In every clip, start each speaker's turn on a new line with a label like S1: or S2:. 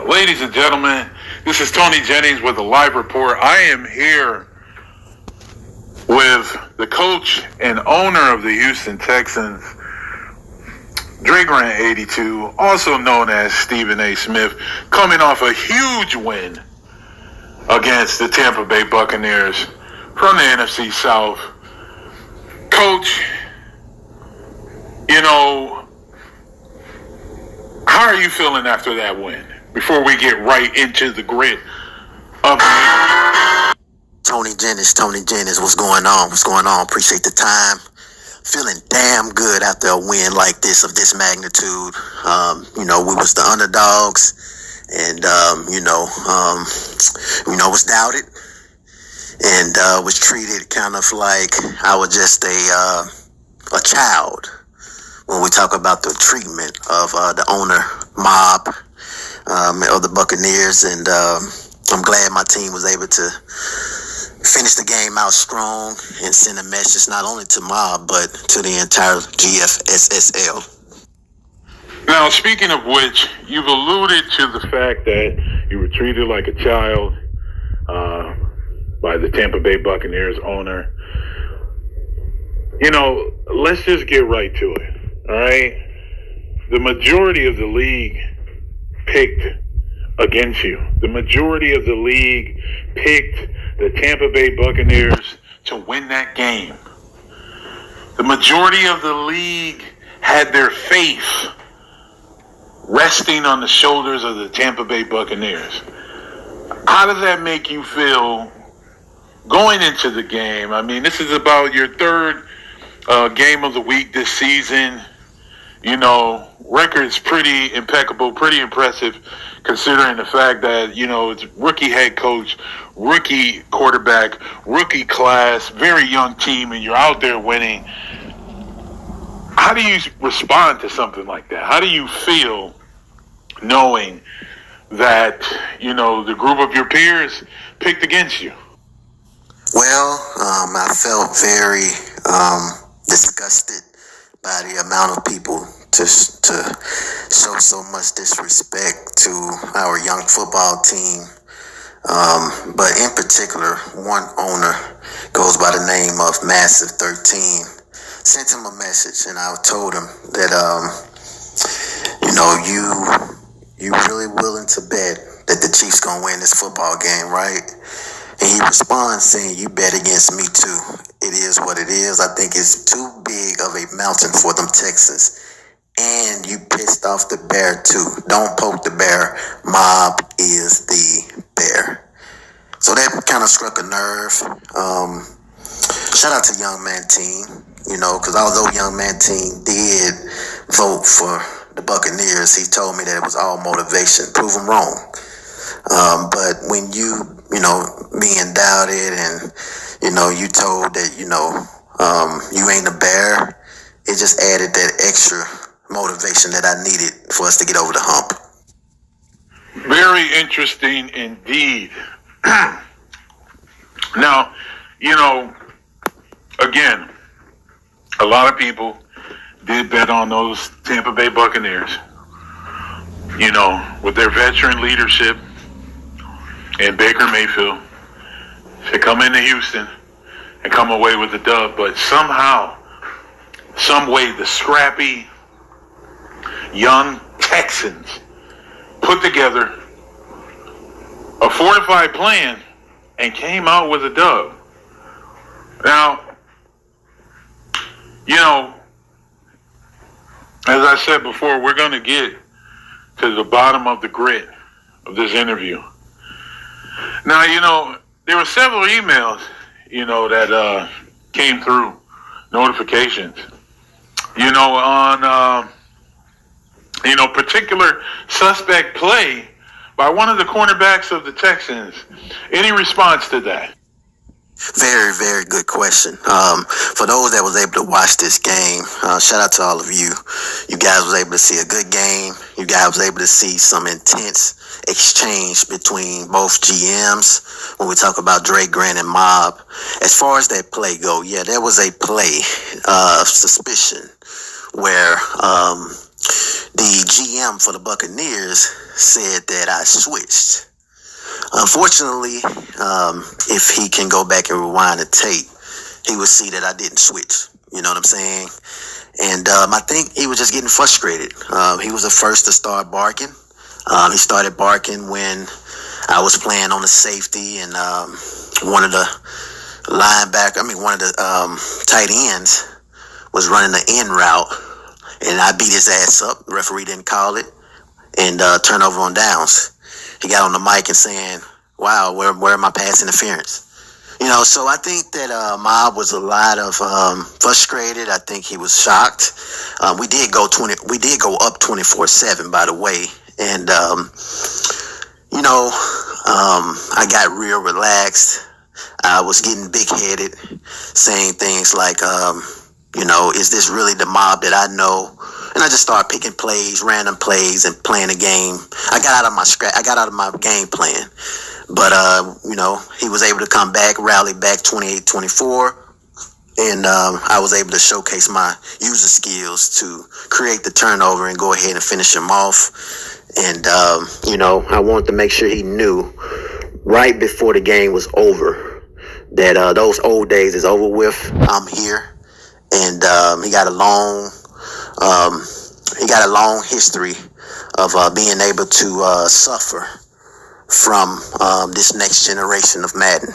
S1: Ladies and gentlemen, this is Tony Jennings with a live report. I am here with the coach and owner of the Houston Texans, Dre Grant 82, also known as Stephen A. Smith, coming off a huge win against the Tampa Bay Buccaneers from the NFC South. Coach, how are you feeling after that win? Before we get right into the grit of the
S2: Tony Jennings, what's going on? Appreciate the time. Feeling damn good after a win like this, of this magnitude. We was the underdogs, and was doubted, and was treated kind of like I was just a child when we talk about the treatment of the owner mob of the Buccaneers, and I'm glad my team was able to finish the game out strong and send a message not only to mob but to the entire GFSSL.
S1: Now, speaking of which, you've alluded to the fact that you were treated like a child by the Tampa Bay Buccaneers owner. Let's just get right to it, all right? The majority of the league picked against you. The majority of the league picked the Tampa Bay Buccaneers to win that game. The majority of the league had their faith resting on the shoulders of the Tampa Bay Buccaneers. How does that make you feel going into the game? I mean, this is about your third game of the week this season. Record's pretty impeccable, pretty impressive, considering the fact that, it's rookie head coach, rookie quarterback, rookie class, very young team, and you're out there winning. How do you respond to something like that? How do you feel knowing that, the group of your peers picked against you?
S2: Well, I felt very disgusted by the amount of people to show so much disrespect to our young football team. But in particular, one owner goes by the name of Massive 13. Sent him a message, and I told him that, you really willing to bet that the Chiefs gonna win this football game, right? And he responds saying, "You bet against me too. It is what it is. I think it's too big of a mountain for them Texans. And you pissed off the bear too. Don't poke the bear. Mob is the bear." So that kind of struck a nerve. Shout out to Young Man Team, because although Young Man Team did vote for the Buccaneers, he told me that it was all motivation. Prove him wrong. But when you being doubted and, you told that, you ain't a bear, it just added that extra motivation that I needed for us to get over the hump.
S1: Very interesting indeed. Now, again, a lot of people did bet on those Tampa Bay Buccaneers, with their veteran leadership and Baker Mayfield to come into Houston and come away with the dub. But somehow, some way, the scrappy young Texans put together a fortified plan and came out with a dub. Now, as I said before, we're going to get to the bottom of the grit of this interview. Now, there were several emails, that came through, notifications, on, particular suspect play by one of the cornerbacks of the Texans. Any response to that?
S2: Very, very good question. For those that was able to watch this game, shout out to all of you. You guys was able to see a good game. You guys was able to see some intense exchange between both GMs when we talk about Dre Grant and Mob. As far as that play go, yeah, there was a play of suspicion where The GM for the Buccaneers said that I switched. Unfortunately, if he can go back and rewind the tape, he would see that I didn't switch. You know what I'm saying? And I think he was just getting frustrated. He was the first to start barking. He started barking when I was playing on the safety, and one of the tight ends was running the in route, and I beat his ass up. The referee didn't call it, and turnover on downs. He got on the mic and saying, "Wow, where are my pass interference?" You know, so I think that Mob was a lot of frustrated. I think he was shocked. We did go up 24-7, by the way, and I got real relaxed. I was getting big-headed, saying things like, is this really the Mob that I know? And I just started picking plays, random plays, and playing the game. I got out of my game plan. But, he was able to come back, rally back 28-24. And I was able to showcase my user skills to create the turnover and go ahead and finish him off. And, I wanted to make sure he knew right before the game was over that those old days is over with. I'm here. And he got a long history of being able to suffer from this next generation of Madden.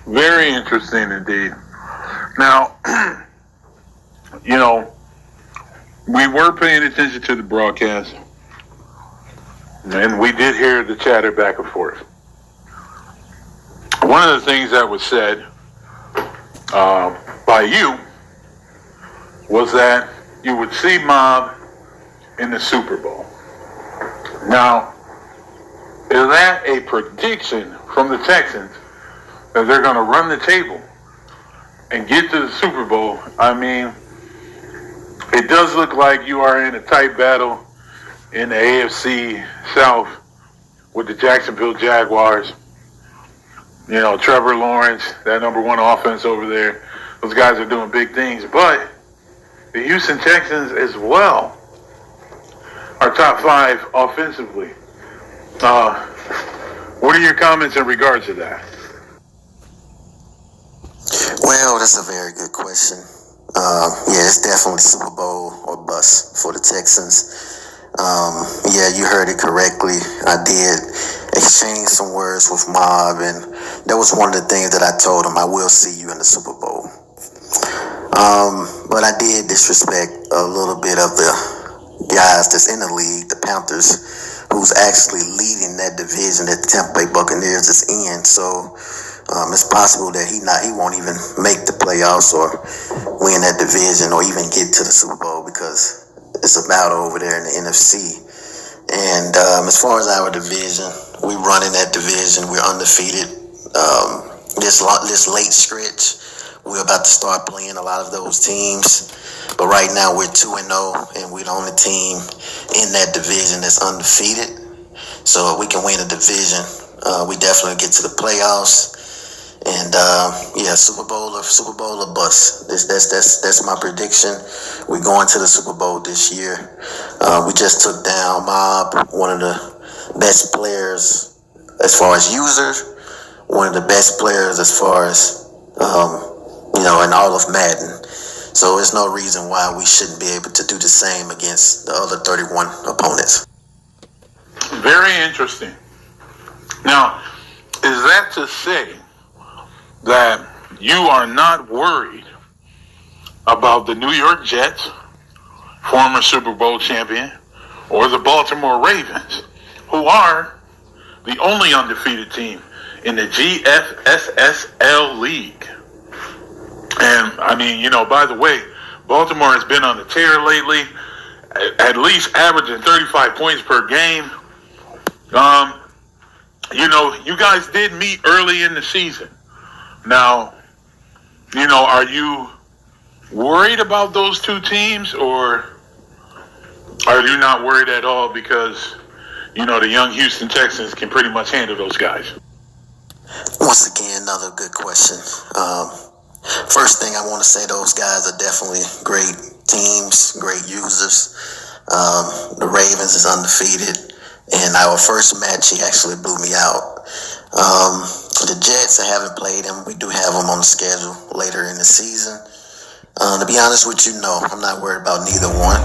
S1: Very interesting indeed. Now, we were paying attention to the broadcast, and we did hear the chatter back and forth. One of the things that was said by you was that you would see Mob in the Super Bowl. Now, is that a prediction from the Texans that they're going to run the table and get to the Super Bowl? I mean, it does look like you are in a tight battle in the AFC South with the Jacksonville Jaguars. Trevor Lawrence, that number one offense over there, those guys are doing big things. But the Houston Texans as well are top 5 offensively. What are your comments in regards to that?
S2: Well, that's a very good question. It's definitely Super Bowl or bust for the Texans. You heard it correctly. I did exchange some words with Mob, and that was one of the things that I told him. I will see you in the Super Bowl. But I did disrespect a little bit of the guys that's in the league, the Panthers, who's actually leading that division that the Tampa Bay Buccaneers is in. So it's possible that he won't even make the playoffs or win that division or even get to the Super Bowl, because it's a battle over there in the NFC. And as far as our division, we run in that division. We're undefeated. This late stretch, we're about to start playing a lot of those teams. But right now we're 2-0, and we're the only team in that division that's undefeated. So if we can win a division, we definitely get to the playoffs. And Super Bowl or bust. That's my prediction. We're going to the Super Bowl this year. We just took down Mob, one of the best players as far as users, one of the best players as far as in all of Madden. So there's no reason why we shouldn't be able to do the same against the other 31 opponents.
S1: Very interesting. Now, is that to say that you are not worried about the New York Jets, former Super Bowl champion, or the Baltimore Ravens, who are the only undefeated team in the GFSSL league? And I mean, by the way, Baltimore has been on the tear lately, at least averaging 35 points per game. You guys did meet early in the season. Now, are you worried about those two teams, or are you not worried at all because, the young Houston Texans can pretty much handle those guys?
S2: Once again, another good question. First thing I want to say, those guys are definitely great teams, great users. The Ravens is undefeated. And our first match, he actually blew me out. The Jets, I haven't played them. We do have them on the schedule later in the season. To be honest with you, no, I'm not worried about neither one.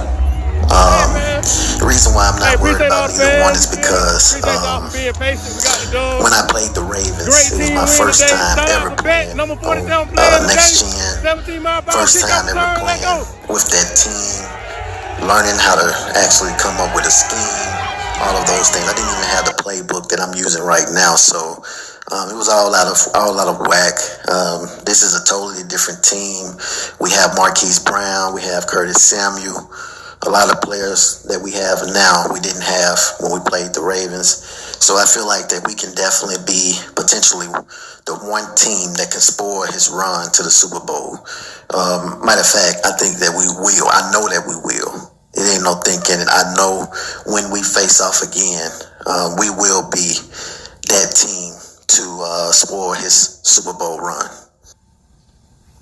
S2: The reason why I'm not worried about neither one is because when I played the Ravens, it was my first time ever playing on Next Gen. First time ever playing with that team, learning how to actually come up with a scheme, all of those things. I didn't even have the playbook that I'm using right now, so it was all out of whack. This is a totally different team. We have Marquise Brown, we have Curtis Samuel. A lot of players that we have now, we didn't have when we played the Ravens. So I feel like that we can definitely be potentially the one team that can spoil his run to the Super Bowl. Matter of fact, I think that we will. I know that we will. It ain't no thinking it. I know when we face off again, we will be that team to spoil his Super Bowl run.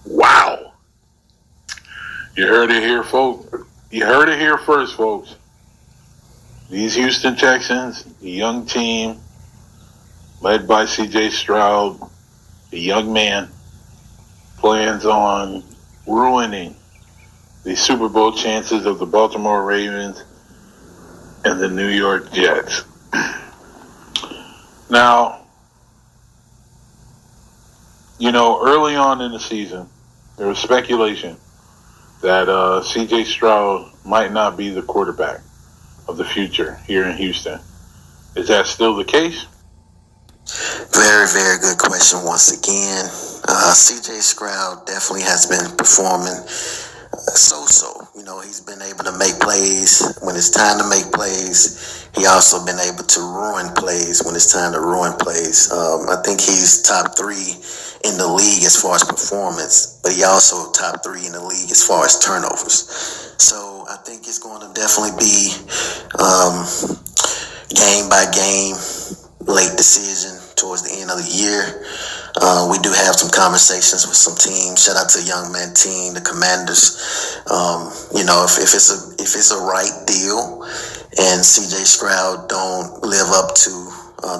S1: Wow. You heard it here, folks. You heard it here first, folks. These Houston Texans, the young team, led by C.J. Stroud, the young man, plans on ruining the Super Bowl chances of the Baltimore Ravens and the New York Jets. Now, early on in the season, there was speculation that C.J. Stroud might not be the quarterback of the future here in Houston. Is that still the case?
S2: Very, very good question once again. C.J. Stroud definitely has been performing so-so. He's been able to make plays when it's time to make plays. He also been able to ruin plays when it's time to ruin plays. I think he's top 3 in the league as far as performance, but he also top 3 in the league as far as turnovers. So I think it's going to definitely be game by game, late decision towards the end of the year. We do have some conversations with some teams. Shout out to the Young Man team, the Commanders. If it's a right deal and C.J. Stroud don't live up to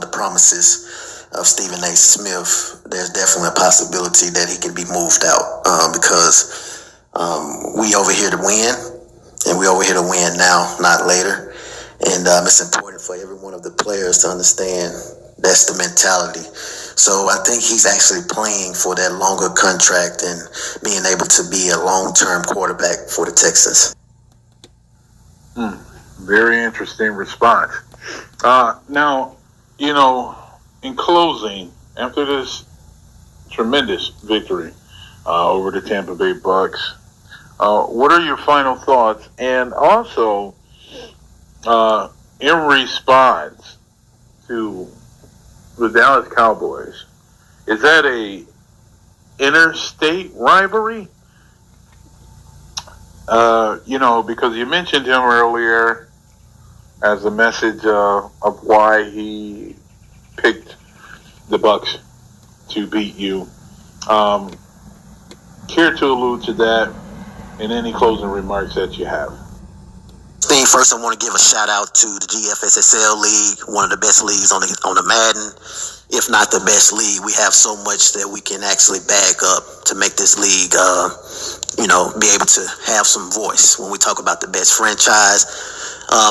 S2: the promises of Stephen A. Smith, there's definitely a possibility that he can be moved out because we over here to win, and we over here to win now, not later. And it's important for every one of the players to understand that's the mentality. So I think he's actually playing for that longer contract and being able to be a long-term quarterback for the Texans.
S1: Very interesting response. Now, in closing, after this tremendous victory over the Tampa Bay Bucs, what are your final thoughts? And also, in response to the Dallas Cowboys, is that a interstate rivalry? Because you mentioned him earlier as a message of why he picked the Bucs to beat you. Care to allude to that in any closing remarks that you have?
S2: First, I want to give a shout out to the GFSSL league, one of the best leagues on the Madden, if not the best league. We have so much that we can actually back up to make this league, be able to have some voice when we talk about the best franchise.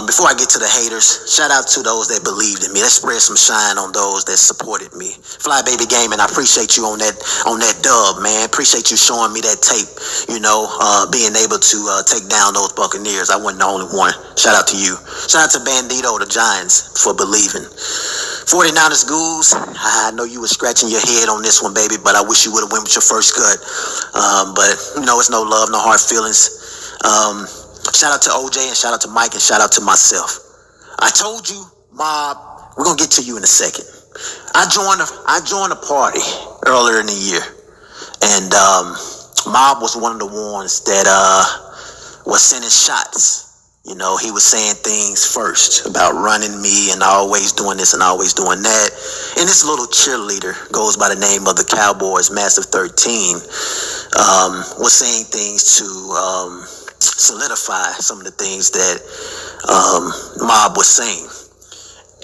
S2: Before I get to the haters, shout out to those that believed in me. Let's spread some shine on those that supported me. Fly Baby Gaming, I appreciate you on that dub, man. Appreciate you showing me that tape, being able to take down those Buccaneers. I wasn't the only one. Shout out to you. Shout out to Bandito, the Giants, for believing. 49ers Ghouls, I know you were scratching your head on this one, baby, but I wish you would have went with your first cut. But, it's no love, no hard feelings. Shout out to OJ and shout out to Mike and shout out to myself. I told you, Mob, we're going to get to you in a second. I joined a party earlier in the year, and Mob was one of the ones that was sending shots. He was saying things first about running me and always doing this and always doing that. And this little cheerleader goes by the name of the Cowboys, Massive 13, was saying things to solidify some of the things that Mob was saying.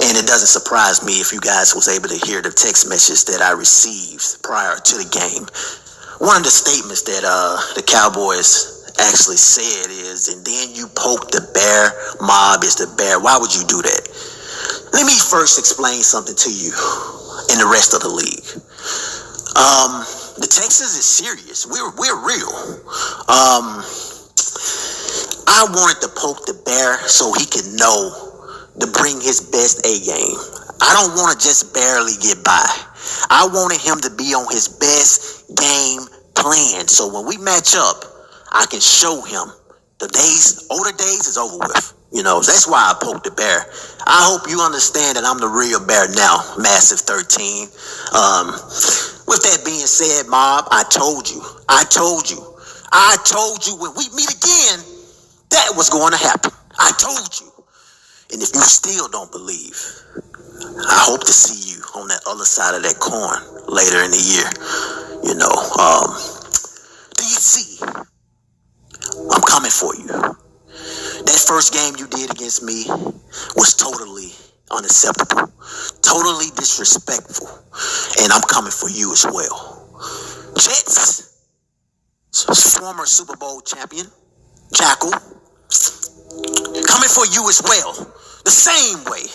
S2: And it doesn't surprise me if you guys was able to hear the text message that I received prior to the game. One of the statements that the Cowboys actually said is, and then you poke the bear, Mob is the bear. Why would you do that? Let me first explain something to you and the rest of the league. The Texans is serious. We're real. I wanted to poke the bear so he could know to bring his best A game. I don't want to just barely get by. I wanted him to be on his best game plan. So when we match up, I can show him the older days is over with. You know, that's why I poked the bear. I hope you understand that I'm the real bear now, Massive 13. With that being said, Mob, I told you when we meet again, that was going to happen. I told you. And if you still don't believe, I hope to see you on that other side of that coin later in the year. You know, do you see? I'm coming for you. That first game you did against me was totally unacceptable, totally disrespectful, and I'm coming for you as well. Jets, former Super Bowl champion, Jackal, coming for you as well. The same way.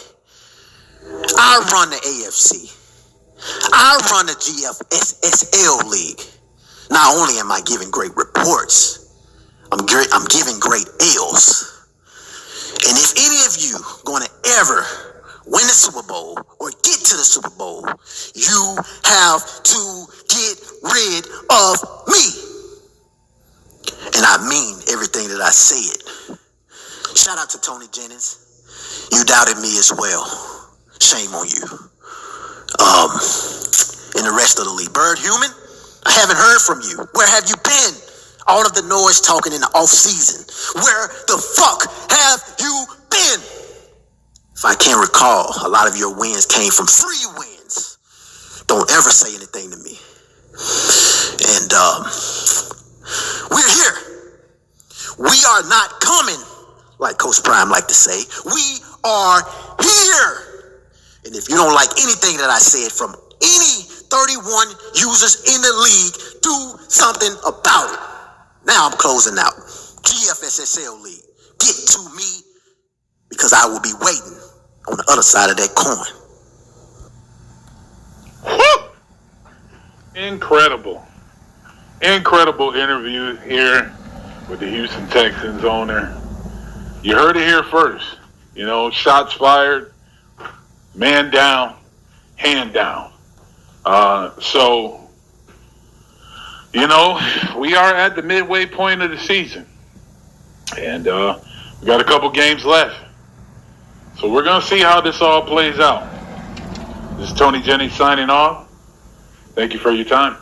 S2: I run the AFC. I run the GFSSL league. Not only am I giving great reports, I'm giving great L's. And if any of you going to ever win the Super Bowl or get to the Super Bowl, you have to get rid of me. And I mean everything that I said. Shout out to Tony Jennings. You doubted me as well. Shame on you. And the rest of the league. Bird Human, I haven't heard from you. Where have you been? All of the noise talking in the off season. Where the fuck have you been? If I can't recall, a lot of your wins came from free wins. Don't ever say anything to me. And we're here. We are not coming, like Coach Prime like to say. We are here. And if you don't like anything that I said from any 31 users in the league, do something about it. Now I'm closing out. GFSSL league. Get to me because I will be waiting on the other side of that coin.
S1: Incredible. Incredible interview here with the Houston Texans owner. You heard it here first. You know, shots fired, man down, hand down. So, you know, we are at the midway point of the season. And we got a couple games left. So we're going to see how this all plays out. This is Tony Jennings signing off. Thank you for your time.